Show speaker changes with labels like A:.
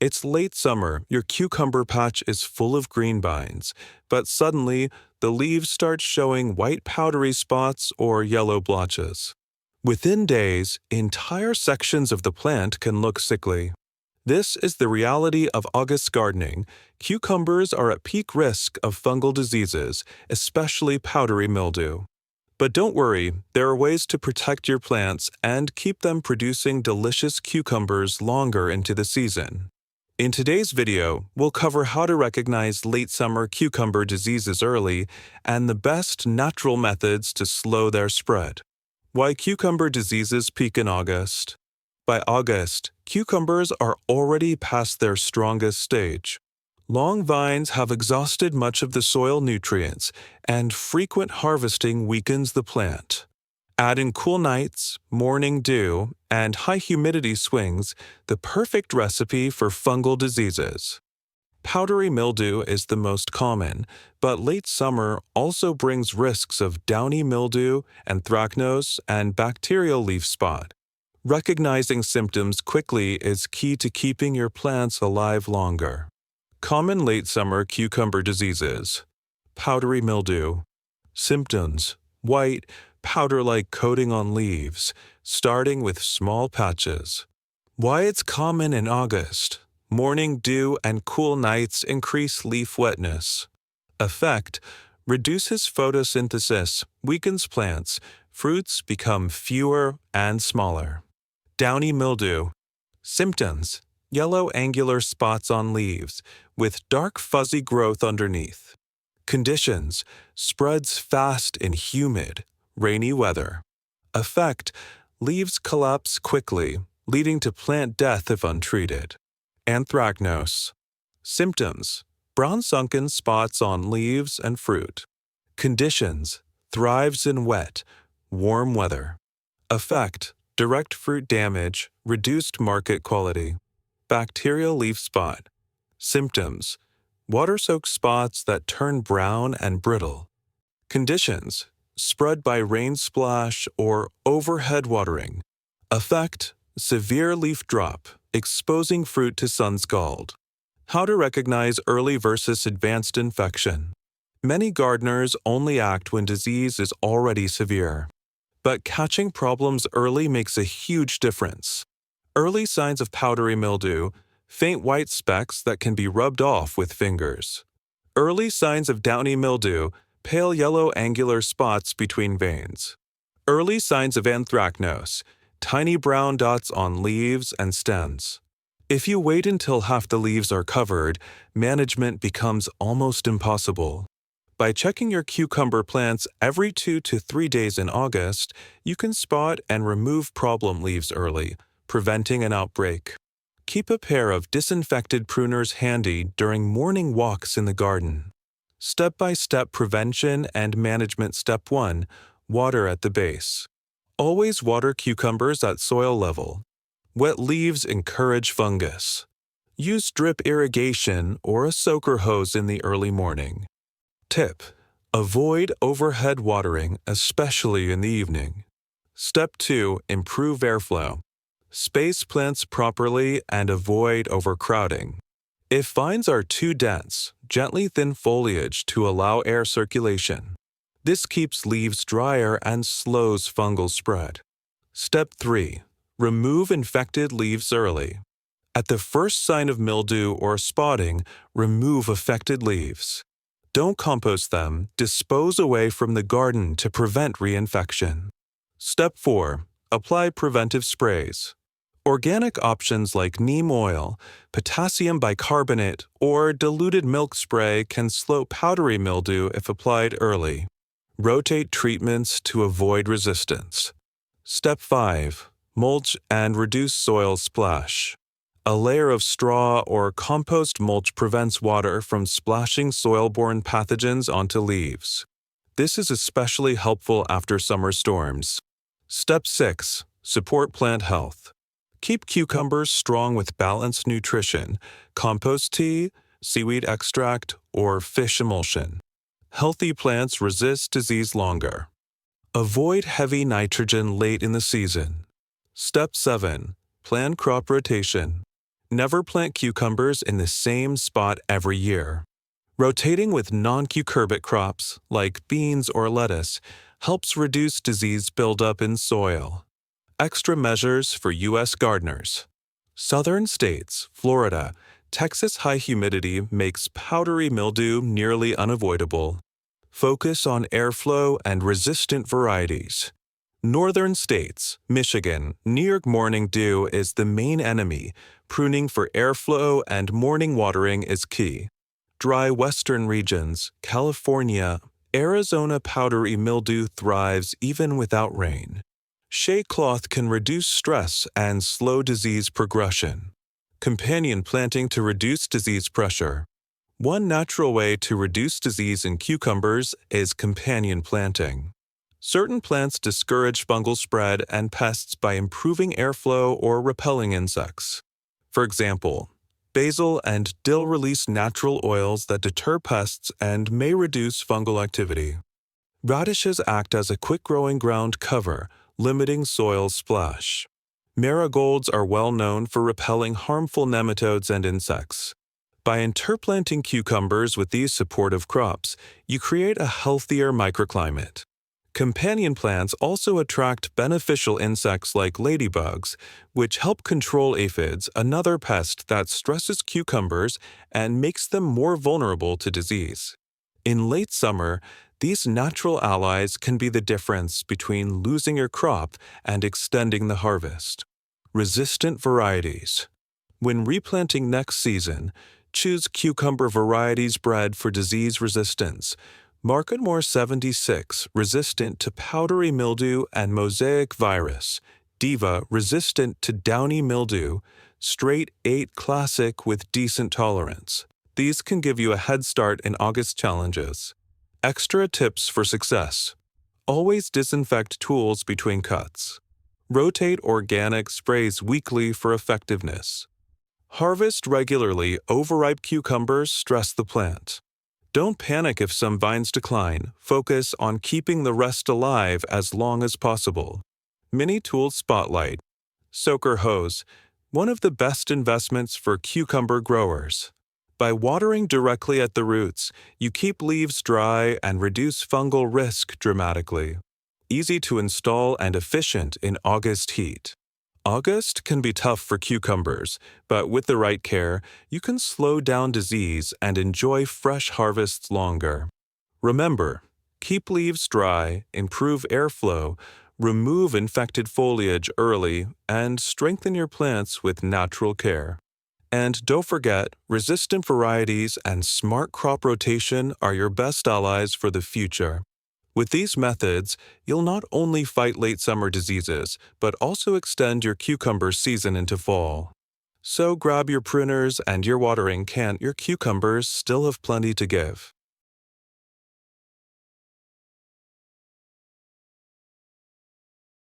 A: It's late summer, your cucumber patch is full of green vines, but suddenly the leaves start showing white powdery spots or yellow blotches. Within days, entire sections of the plant can look sickly. This is the reality of August gardening. Cucumbers are at peak risk of fungal diseases, especially powdery mildew. But don't worry, there are ways to protect your plants and keep them producing delicious cucumbers longer into the season. In today's video, we'll cover how to recognize late summer cucumber diseases early and the best natural methods to slow their spread. Why cucumber diseases peak in August. By August, cucumbers are already past their strongest stage. Long vines have exhausted much of the soil nutrients, and frequent harvesting weakens the plant. Add in cool nights, morning dew, and high humidity swings, the perfect recipe for fungal diseases. Powdery mildew is the most common, but late summer also brings risks of downy mildew, anthracnose, and bacterial leaf spot. Recognizing symptoms quickly is key to keeping your plants alive longer. Common late summer cucumber diseases. Powdery mildew. Symptoms: white, powder-like coating on leaves, starting with small patches. Why it's common in August. Morning dew and cool nights increase leaf wetness. Effect: reduces photosynthesis, weakens plants, fruits become fewer and smaller. Downy mildew. Symptoms: yellow angular spots on leaves, with dark fuzzy growth underneath. Conditions: spreads fast in humid, rainy weather. Effect: leaves collapse quickly, leading to plant death if untreated. Anthracnose. Symptoms: brown sunken spots on leaves and fruit. Conditions: thrives in wet, warm weather. Effect: direct fruit damage, reduced market quality. Bacterial leaf spot. Symptoms: water-soaked spots that turn brown and brittle. Conditions: spread by rain splash or overhead watering. Effect: severe leaf drop, exposing fruit to sun scald. How to recognize early versus advanced infection. Many gardeners only act when disease is already severe. But catching problems early makes a huge difference. Early signs of powdery mildew: faint white specks that can be rubbed off with fingers. Early signs of downy mildew: pale yellow angular spots between veins. Early signs of anthracnose: tiny brown dots on leaves and stems. If you wait until half the leaves are covered, management becomes almost impossible. By checking your cucumber plants every 2 to 3 days in August, you can spot and remove problem leaves early, preventing an outbreak. Keep a pair of disinfected pruners handy during morning walks in the garden. Step-by-step prevention and management. Step 1. Water at the base. Always water cucumbers at soil level. Wet leaves encourage fungus. Use drip irrigation or a soaker hose in the early morning. Tip: avoid overhead watering, especially in the evening. Step 2. Improve airflow. Space plants properly and avoid overcrowding. If vines are too dense, gently thin foliage to allow air circulation. This keeps leaves drier and slows fungal spread. Step 3. Remove infected leaves early. At the first sign of mildew or spotting, remove affected leaves. Don't compost them, dispose away from the garden to prevent reinfection. Step 4. Apply preventive sprays. Organic options like neem oil, potassium bicarbonate, or diluted milk spray can slow powdery mildew if applied early. Rotate treatments to avoid resistance. Step 5. Mulch and reduce soil splash. A layer of straw or compost mulch prevents water from splashing soil-borne pathogens onto leaves. This is especially helpful after summer storms. Step 6. Support plant health. Keep cucumbers strong with balanced nutrition, compost tea, seaweed extract, or fish emulsion. Healthy plants resist disease longer. Avoid heavy nitrogen late in the season. Step 7. Plan crop rotation. Never plant cucumbers in the same spot every year. Rotating with non-cucurbit crops, like beans or lettuce, helps reduce disease buildup in soil. Extra measures for U.S. gardeners. Southern states, Florida, Texas high humidity makes powdery mildew nearly unavoidable. Focus on airflow and resistant varieties. Northern states, Michigan, near morning dew is the main enemy. Pruning for airflow and morning watering is key. Dry western regions, California, Arizona powdery mildew thrives even without rain. Shea cloth can reduce stress and slow disease progression. Companion planting to reduce disease pressure. One natural way to reduce disease in cucumbers is companion planting. Certain plants discourage fungal spread and pests by improving airflow or repelling insects. For example, basil and dill release natural oils that deter pests and may reduce fungal activity. Radishes act as a quick-growing ground cover, limiting soil splash. Marigolds are well known for repelling harmful nematodes and insects. By interplanting cucumbers with these supportive crops, you create a healthier microclimate. Companion plants also attract beneficial insects like ladybugs, which help control aphids, another pest that stresses cucumbers and makes them more vulnerable to disease. In late summer, these natural allies can be the difference between losing your crop and extending the harvest. Resistant varieties. When replanting next season, choose cucumber varieties bred for disease resistance. Marketmore 76, resistant to powdery mildew and mosaic virus. Diva, resistant to downy mildew. Straight 8 classic with decent tolerance. These can give you a head start in August challenges. Extra tips for success. Always disinfect tools between cuts. Rotate organic sprays weekly for effectiveness. Harvest regularly. Overripe cucumbers stress the plant. Don't panic if some vines decline. Focus on keeping the rest alive as long as possible. Mini Tool Spotlight. Soaker hose, one of the best investments for cucumber growers. By watering directly at the roots, you keep leaves dry and reduce fungal risk dramatically. Easy to install and efficient in August heat. August can be tough for cucumbers, but with the right care, you can slow down disease and enjoy fresh harvests longer. Remember, keep leaves dry, improve airflow, remove infected foliage early, and strengthen your plants with natural care. And don't forget, resistant varieties and smart crop rotation are your best allies for the future. With these methods, you'll not only fight late summer diseases, but also extend your cucumber season into fall. So grab your pruners and your watering can. Your cucumbers still have plenty to give.